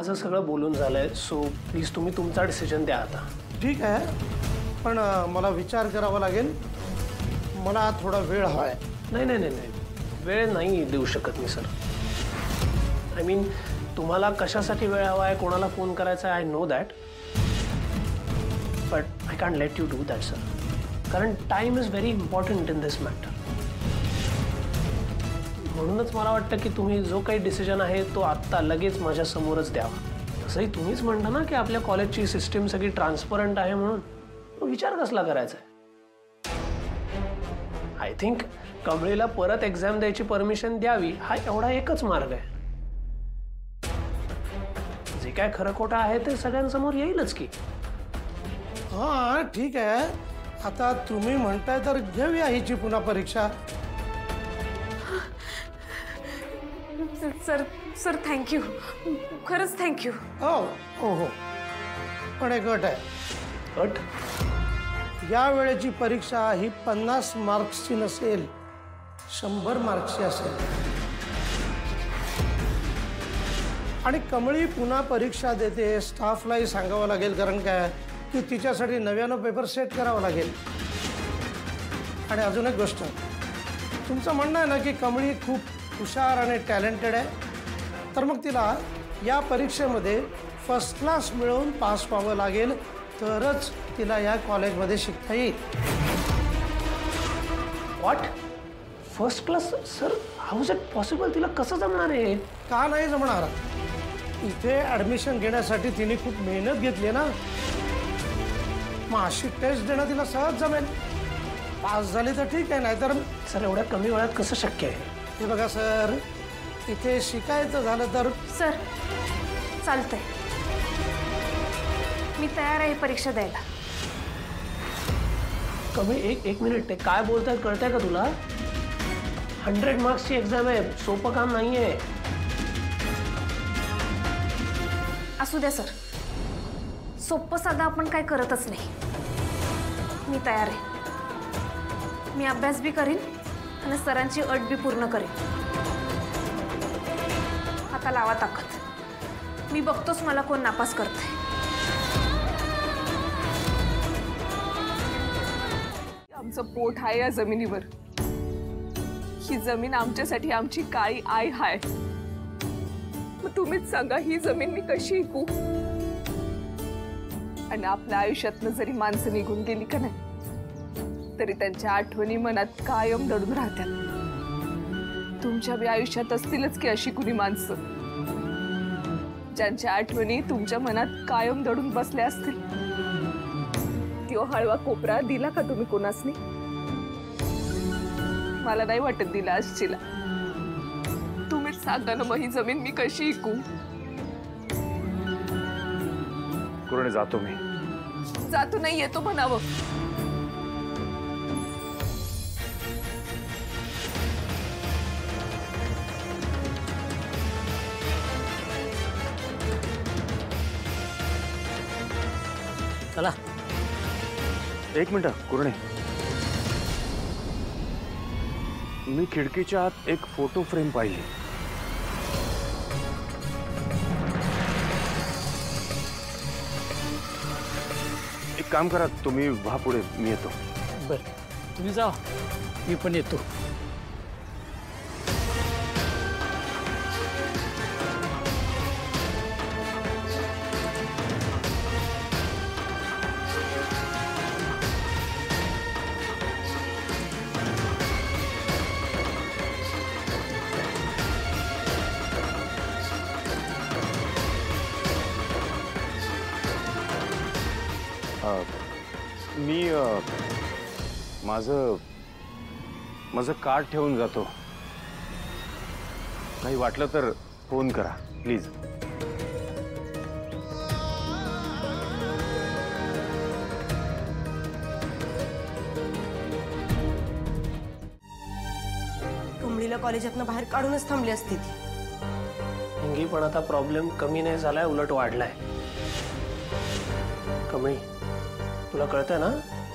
माझं सगळं बोलून झालंय, सो प्लीज तुम्ही तुमचा डिसिजन द्या आता. ठीक आहे, पण मला विचार करावा लागेल. मला थोडा वेळ हवा आहे. नाही नाही नाही नाही, वेळ नाही देऊ शकत मी सर. आय मीन तुम्हाला कशासाठी वेळ हवा आहे, कोणाला फोन करायचा आहे, I know that, but I can't let you do that sir. कारण time is very important in this matter. म्हणूनच मला वाटतं की तुम्ही जो काही डिसिजन आहे तो आत्ता लगेच माझ्या समोरच द्यावा. तसंही तुम्हीच म्हणता ना की आपल्या कॉलेजची सिस्टीम सगळी ट्रान्सपरंट आहे, म्हणून विचार कसला करायचा आहे. आय थिंक कमळीला परत एक्झाम द्यायची परमिशन द्यावी हा एवढा एकच मार्ग आहे. जे काय खरं खोटं आहे ते सगळ्यांसमोर येईलच की. हां ठीक आहे, आता तुम्ही म्हणताय तर घेऊया हिची पुन्हा परीक्षा. सर सर थँक्यू, खरंच थँक्यू. हो हो हो, पण एक अट आहे. अट? या वेळेची परीक्षा ही 50 मार्क्सची नसेल, 100 मार्क्सची असेल. आणि कमळी पुन्हा परीक्षा देते, स्टाफलाही सांगावं लागेल, कारण काय की तिच्यासाठी नव्यानं पेपर सेट करावा लागेल. आणि अजून एक गोष्ट, तुमचं म्हणणं आहे ना की कमळी खूप हुशार आणि टॅलेंटेड आहे, तर मग तिला या परीक्षेमध्ये फर्स्ट क्लास मिळवून पास व्हावं लागेल, तरच तिला या कॉलेजमध्ये शिकता येईल. What? First class? Sir how is it possible? तिला कसं जमणार आहे? का नाही जमणार? इथे ॲडमिशन घेण्यासाठी तिने खूप मेहनत घेतली ना. मग अशी टेस्ट देणं तिला सहज जमेल. पास झाली तर ठीक आहे, नाहीतर. सर एवढ्या कमी वेळात कसं शक्य आहे? हे बघा सर, इथे शिकायचं झालं तर. सर चालतंय, मी तयार आहे परीक्षा द्यायला. कमी एक मिनिट, ते काय बोलताय कळतंय का तुला? 100 मार्क्सची एक्झाम आहे, सोपं काम नाही आहे. असू द्या सर, सोपं साधं आपण काय करतच नाही. मी तयार आहे. मी अभ्यास बी करीन आणि सरांची अट बी पूर्ण करेन. आता लावा ताकद, मी बघतोच मला कोण नापास करतंय. आमचं पोट आहे या जमिनीवर. ही जमीन आमच्यासाठी आमची काळी आई आहे. मग तुम्हीच सांगा, ही जमीन मी कशी विकू? आणि आपल्या आयुष्यातनं जरी माणसं निघून गेली का नाही, तरी त्यांच्या आठवणी मनात कायम दडून राहतात. तुमच्या बी आयुष्यात असतीलच की अशी कुणी माणसं, ज्यांच्या आठवणी तुमच्या मनात कायम दडून बसल्या असतील. तो हळवा कोपरा दिला का तुम्ही कोणासनी? मला नाही वाटत दिला असशीला. तुम्हीच सांगा ना, मग ही जमीन मी कशी विकू? कुरणे जातो मी. जातो नाही, येतो म्हणावं. चला. एक मिनिट कुरणे, मी खिडकीच्या आत एक फोटो फ्रेम पाहिली. एक काम करा, तुम्ही व्हा पुढे, मी येतो. बरं तुम्ही जा, मी पण येतो. मी माझं कार्ड ठेवून जातो. काही वाटलं तर फोन करा प्लीज. कमळीला कॉलेजातनं बाहेर काढूनच थांबली असती ती. हिंगी, पण आता प्रॉब्लेम कमी नाही झालाय, उलट वाढलाय. कमळी, तुला कळतंय ना,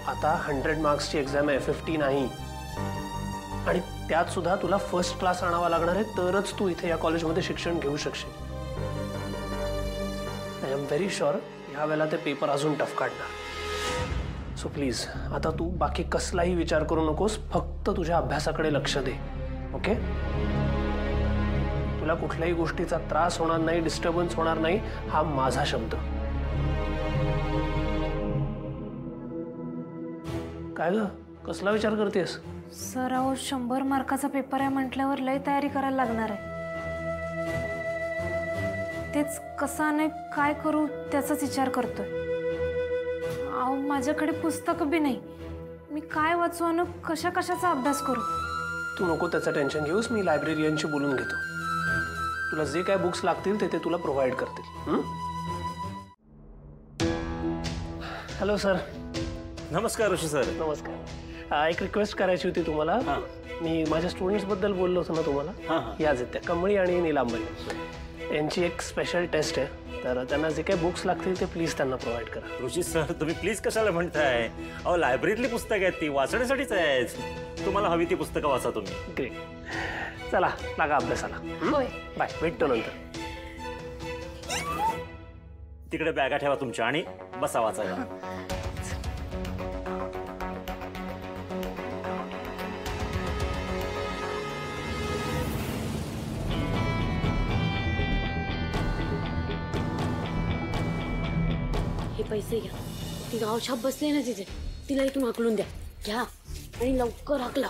आता 100 मार्क्सची एक्झाम आहे, 50 नाही. आणि त्यात सुद्धा तुला फर्स्ट क्लास आणावा लागणार आहे, तरच तू इथे या कॉलेजमध्ये शिक्षण घेऊ शकशील. एम व्हेरी शुअर ह्या वेळेला ते पेपर अजून टफ काढणार. सो प्लीज आता तू बाकी कसलाही विचार करू नकोस, फक्त तुझ्या अभ्यासाकडे लक्ष दे. ओके? तुला कुठल्याही गोष्टीचा त्रास होणार नाही, डिस्टर्बन्स होणार नाही, हा माझा शब्द. काय ग, कसला विचार करतेस? सर अहो 100 मार्काचा पेपर आहे म्हटल्यावर लय तयारी करायला लागणार आहे. तेच कसा नाही काय करू त्याचाच विचार करतोय. अहो माझ्याकडे पुस्तक बी नाही, मी काय वाचू आणि कशा कशाचा अभ्यास करू? तू नको त्याचं टेन्शन घेऊस, मी लायब्ररियनशी बोलून घेतो. तुला जे काय बुक्स लागतील ते तुला प्रोव्हाइड करतील. Hello sir. नमस्कार ऋषी सर. नमस्कार. एक रिक्वेस्ट करायची होती तुम्हाला. मी माझ्या स्टुडंट्स बद्दल बोललो होतो ना तुम्हाला, याच आहेत त्या, कमळी आणि नीलांबरी. यांची एक स्पेशल टेस्ट आहे, तर त्यांना जे काही बुक्स लागतील ते प्लीज त्यांना प्रोव्हाइड करा. ऋषी सर तुम्ही प्लीज कशाला म्हणताय? अहो लायब्ररीतली पुस्तकं आहेत, ती वाचण्यासाठीच आहेत. तुम्हाला हवी ती पुस्तकं वाचा तुम्ही. ग्रेट. चला लागा अभ्यासाला. बाय, भेटतो नंतर. तिकडे बॅगा ठेवा तुमच्या आणि बसा वाचायला. हे पैसे घ्या. ती गाव छाप बसले ना तिथे, तिला इथून हाकलून द्या. घ्या आणि लवकर हाकला.